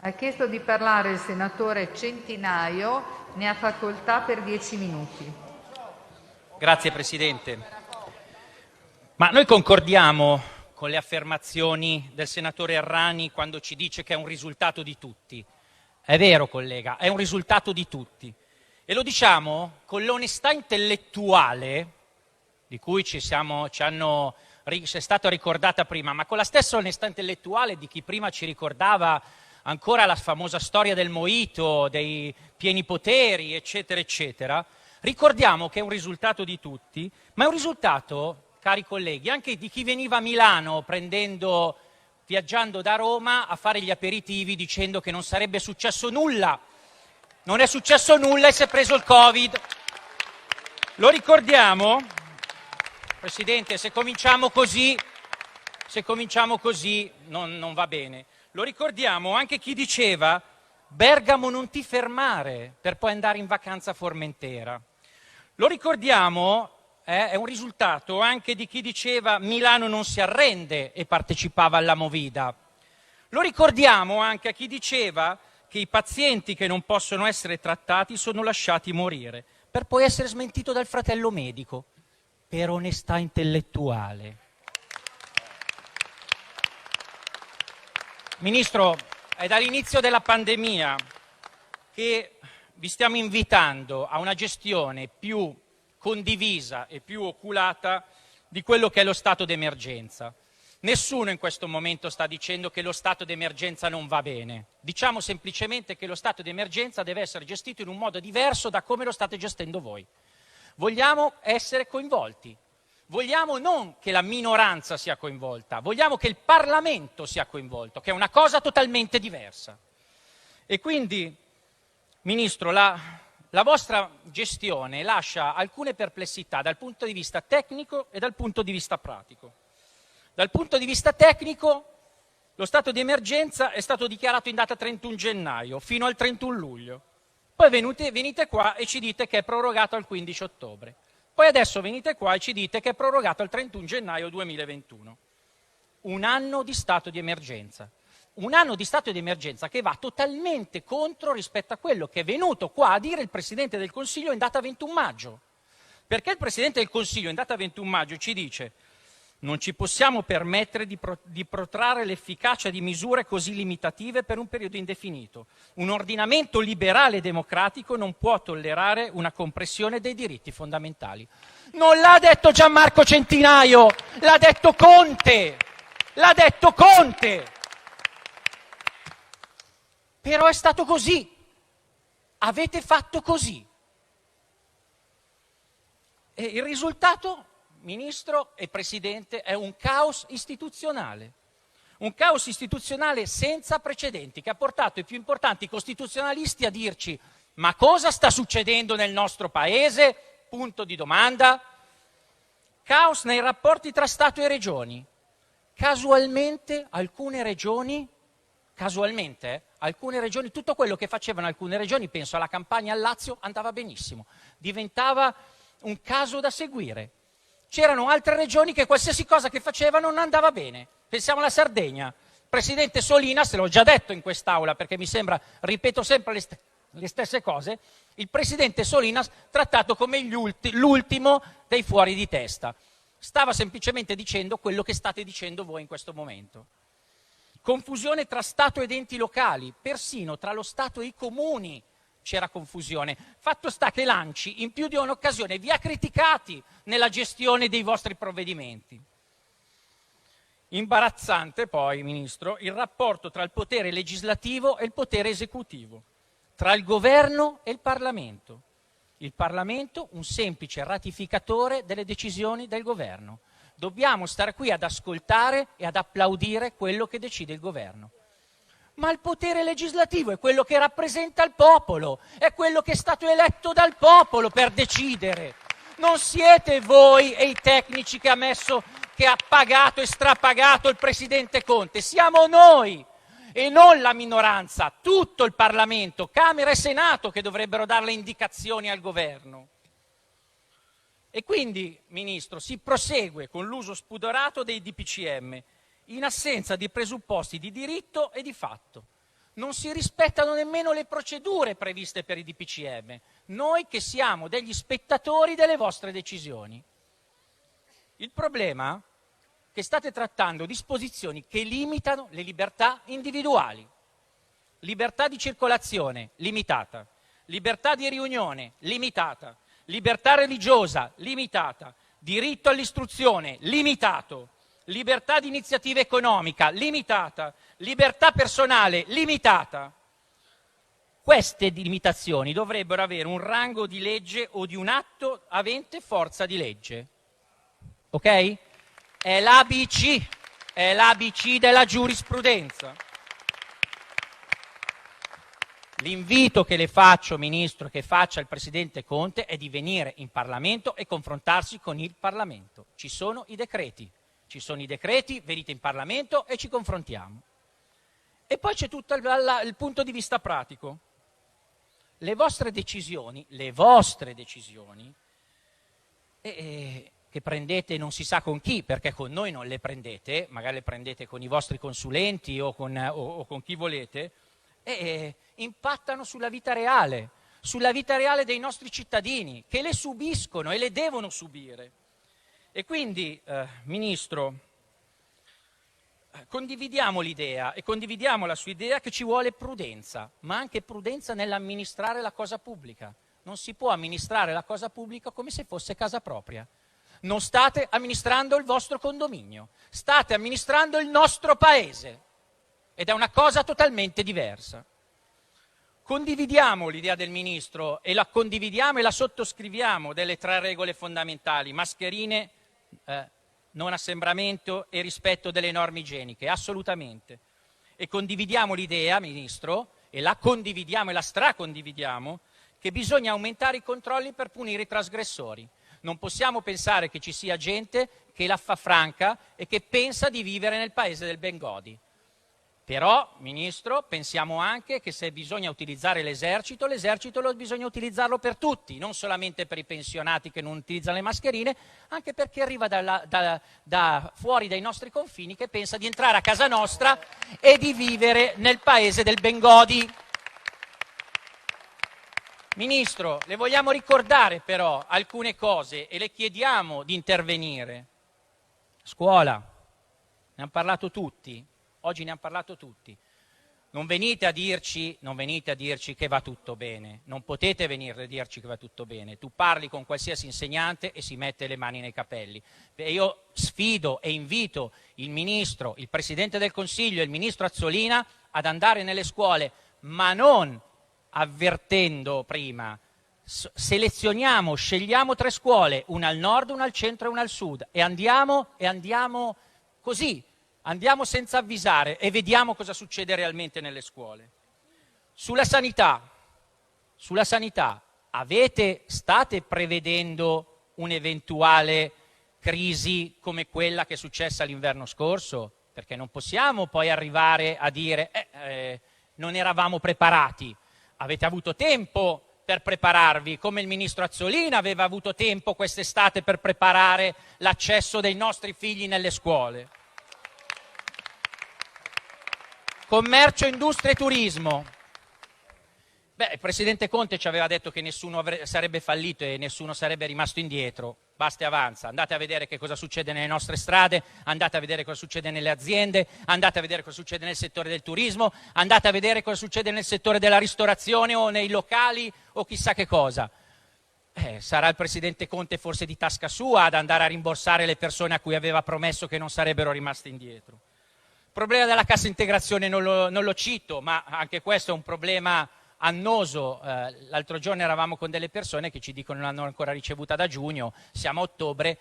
Ha chiesto di parlare il senatore Centinaio, ne ha facoltà per 10 minuti. Grazie Presidente. Ma noi concordiamo con le affermazioni del senatore Errani quando ci dice che è un risultato di tutti. È vero, collega, è un risultato di tutti. E lo diciamo con l'onestà intellettuale di cui ci è stata ricordata prima, ma con la stessa onestà intellettuale di chi prima ci ricordava ancora la famosa storia del Mojito, dei pieni poteri, eccetera, eccetera. Ricordiamo che è un risultato di tutti, ma è un risultato, cari colleghi, anche di chi veniva a Milano viaggiando da Roma a fare gli aperitivi dicendo che non sarebbe successo nulla. Non è successo nulla e si è preso il Covid. Lo ricordiamo, Presidente, se cominciamo così non va bene. Lo ricordiamo anche chi diceva Bergamo non ti fermare per poi andare in vacanza a Formentera. Lo ricordiamo, è un risultato anche di chi diceva Milano non si arrende e partecipava alla Movida. Lo ricordiamo anche a chi diceva che i pazienti che non possono essere trattati sono lasciati morire, per poi essere smentito dal fratello medico, per onestà intellettuale. Ministro, è dall'inizio della pandemia che vi stiamo invitando a una gestione più condivisa e più oculata di quello che è lo stato d'emergenza. Nessuno in questo momento sta dicendo che lo stato d'emergenza non va bene. Diciamo semplicemente che lo stato d'emergenza deve essere gestito in un modo diverso da come lo state gestendo voi. Vogliamo essere coinvolti. Vogliamo non che la minoranza sia coinvolta, vogliamo che il Parlamento sia coinvolto, che è una cosa totalmente diversa. E quindi, Ministro, la vostra gestione lascia alcune perplessità dal punto di vista tecnico e dal punto di vista pratico. Dal punto di vista tecnico, lo stato di emergenza è stato dichiarato in data 31 gennaio fino al 31 luglio. Poi venite qua e ci dite che è prorogato al 15 ottobre. Poi adesso venite qua e ci dite che è prorogato al 31 gennaio 2021. Un anno di stato di emergenza. Un anno di stato di emergenza che va totalmente contro rispetto a quello che è venuto qua a dire il Presidente del Consiglio in data 21 maggio. Perché il Presidente del Consiglio in data 21 maggio ci dice non ci possiamo permettere di protrarre l'efficacia di misure così limitative per un periodo indefinito. Un ordinamento liberale e democratico non può tollerare una compressione dei diritti fondamentali. Non l'ha detto Gianmarco Centinaio, l'ha detto Conte! L'ha detto Conte! Però è stato così. Avete fatto così. E il risultato, Ministro e Presidente, è un caos istituzionale. Un caos istituzionale senza precedenti che ha portato i più importanti costituzionalisti a dirci ma cosa sta succedendo nel nostro Paese? Punto di domanda. Caos nei rapporti tra Stato e Regioni. Casualmente alcune regioni, tutto quello che facevano alcune regioni, penso alla Campania e al Lazio, andava benissimo. Diventava un caso da seguire. C'erano altre regioni che qualsiasi cosa che facevano non andava bene. Pensiamo alla Sardegna. Il presidente Solinas, l'ho già detto in quest'Aula perché mi sembra, ripeto sempre le stesse cose, il presidente Solinas trattato come l'ultimo dei fuori di testa. Stava semplicemente dicendo quello che state dicendo voi in questo momento. Confusione tra Stato ed enti locali, persino tra lo Stato e i comuni c'era confusione. Fatto sta che l'ANCI in più di un'occasione vi ha criticati nella gestione dei vostri provvedimenti. Imbarazzante poi, Ministro, il rapporto tra il potere legislativo e il potere esecutivo, tra il governo e il Parlamento. Il Parlamento un semplice ratificatore delle decisioni del governo. Dobbiamo stare qui ad ascoltare e ad applaudire quello che decide il governo. Ma il potere legislativo è quello che rappresenta il popolo, è quello che è stato eletto dal popolo per decidere. Non siete voi e i tecnici che ha pagato e strapagato il presidente Conte, siamo noi e non la minoranza, tutto il Parlamento, Camera e Senato che dovrebbero dare le indicazioni al governo. E quindi, Ministro, si prosegue con l'uso spudorato dei DPCM in assenza di presupposti di diritto e di fatto. non si rispettano nemmeno le procedure previste per i DPCM, noi che siamo degli spettatori delle vostre decisioni. Il problema è che state trattando disposizioni che limitano le libertà individuali. Libertà di circolazione limitata, libertà di riunione limitata, libertà religiosa limitata, diritto all'istruzione limitato, libertà di iniziativa economica limitata, libertà personale limitata. Queste limitazioni dovrebbero avere un rango di legge o di un atto avente forza di legge. Ok? È l'ABC della giurisprudenza. L'invito che le faccio, Ministro, che faccia il Presidente Conte è di venire in Parlamento e confrontarsi con il Parlamento. Ci sono i decreti, venite in Parlamento e ci confrontiamo. E poi c'è tutto il punto di vista pratico. Le vostre decisioni, che prendete non si sa con chi, perché con noi non le prendete, magari le prendete con i vostri consulenti o con chi volete, impattano sulla vita reale dei nostri cittadini, che le subiscono e le devono subire. E quindi, Ministro, condividiamo l'idea e condividiamo la sua idea che ci vuole prudenza, ma anche prudenza nell'amministrare la cosa pubblica. Non si può amministrare la cosa pubblica come se fosse casa propria. Non state amministrando il vostro condominio, state amministrando il nostro paese ed è una cosa totalmente diversa. Condividiamo l'idea del Ministro e la condividiamo e la sottoscriviamo delle 3 regole fondamentali: mascherine, non assembramento e rispetto delle norme igieniche, assolutamente. E condividiamo l'idea, Ministro, e la condividiamo e la stracondividiamo, che bisogna aumentare i controlli per punire i trasgressori. Non possiamo pensare che ci sia gente che la fa franca e che pensa di vivere nel paese del Bengodi. Però, Ministro, pensiamo anche che se bisogna utilizzare l'esercito bisogna utilizzarlo per tutti, non solamente per i pensionati che non utilizzano le mascherine, anche per chi arriva da fuori dai nostri confini che pensa di entrare a casa nostra e di vivere nel paese del Bengodi. Ministro, le vogliamo ricordare però alcune cose e le chiediamo di intervenire. Scuola, ne hanno parlato tutti, oggi ne hanno parlato tutti. Non venite a dirci che va tutto bene, non potete venire a dirci che va tutto bene. Tu parli con qualsiasi insegnante e si mette le mani nei capelli. Io sfido e invito il Ministro, il Presidente del Consiglio e il Ministro Azzolina ad andare nelle scuole, ma non avvertendo prima. Selezioniamo, scegliamo 3 scuole, una al nord, una al centro e una al sud, e andiamo così, andiamo senza avvisare e vediamo cosa succede realmente nelle scuole. Sulla sanità, state prevedendo un'eventuale crisi come quella che è successa l'inverno scorso? Perché non possiamo poi arrivare a dire non eravamo preparati. Avete avuto tempo per prepararvi, come il Ministro Azzolina aveva avuto tempo quest'estate per preparare l'accesso dei nostri figli nelle scuole. Commercio, industria e turismo. Il Presidente Conte ci aveva detto che nessuno sarebbe fallito e nessuno sarebbe rimasto indietro. Basta e avanza, andate a vedere che cosa succede nelle nostre strade, andate a vedere cosa succede nelle aziende, andate a vedere cosa succede nel settore del turismo, andate a vedere cosa succede nel settore della ristorazione o nei locali o chissà che cosa. Sarà il Presidente Conte forse di tasca sua ad andare a rimborsare le persone a cui aveva promesso che non sarebbero rimaste indietro. Il problema della cassa integrazione non lo cito, ma anche questo è un problema annoso. L'altro giorno eravamo con delle persone che ci dicono che non l'hanno ancora ricevuta da giugno, siamo a ottobre.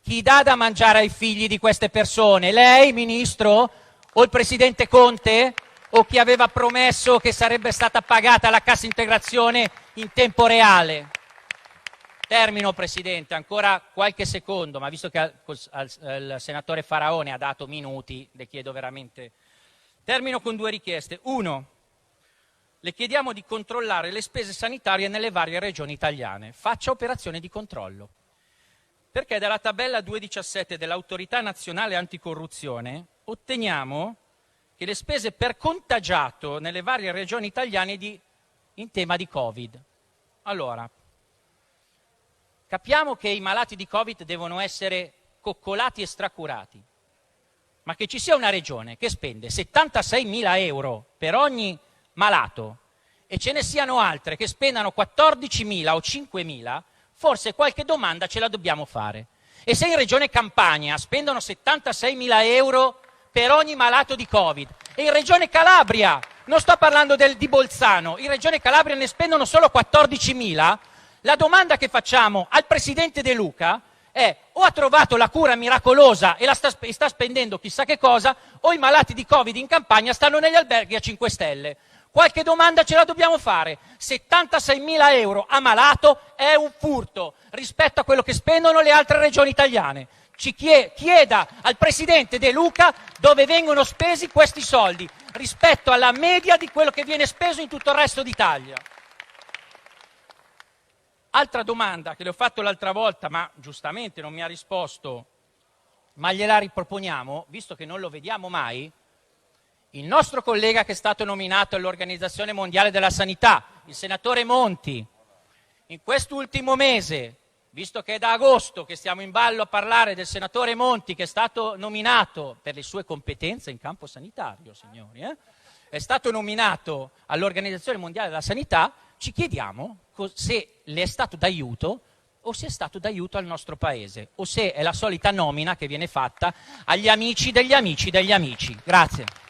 Chi dà da mangiare ai figli di queste persone? Lei, Ministro? O il Presidente Conte? O chi aveva promesso che sarebbe stata pagata la cassa integrazione in tempo reale? Termino, Presidente, ancora qualche secondo, ma visto che al senatore Faraone ha dato minuti, le chiedo veramente. Termino con 2 richieste. 1. Le chiediamo di controllare le spese sanitarie nelle varie regioni italiane. Faccia operazione di controllo. Perché dalla tabella 217 dell'Autorità Nazionale Anticorruzione otteniamo che le spese per contagiato nelle varie regioni italiane in tema di Covid. Allora, capiamo che i malati di Covid devono essere coccolati e stracurati, ma che ci sia una regione che spende 76.000 euro per ogni malato e ce ne siano altre che spendano 14.000 o 5.000, forse qualche domanda ce la dobbiamo fare. E se in Regione Campania spendono 76.000 euro per ogni malato di Covid e in Regione Calabria, non sto parlando di Bolzano, in Regione Calabria ne spendono solo 14.000, la domanda che facciamo al presidente De Luca è: o ha trovato la cura miracolosa e sta spendendo chissà che cosa, o i malati di Covid in Campania stanno negli alberghi a 5 stelle. Qualche domanda ce la dobbiamo fare. 76.000 euro a malato è un furto rispetto a quello che spendono le altre regioni italiane. Chieda al presidente De Luca dove vengono spesi questi soldi rispetto alla media di quello che viene speso in tutto il resto d'Italia. Altra domanda che le ho fatto l'altra volta, ma giustamente non mi ha risposto, ma gliela riproponiamo, visto che non lo vediamo mai. Il nostro collega che è stato nominato all'Organizzazione Mondiale della Sanità, il senatore Monti, in quest'ultimo mese, visto che è da agosto che stiamo in ballo a parlare del senatore Monti che è stato nominato per le sue competenze in campo sanitario, signori, è stato nominato all'Organizzazione Mondiale della Sanità, ci chiediamo se le è stato d'aiuto o se è stato d'aiuto al nostro paese, o se è la solita nomina che viene fatta agli amici degli amici degli amici. Grazie.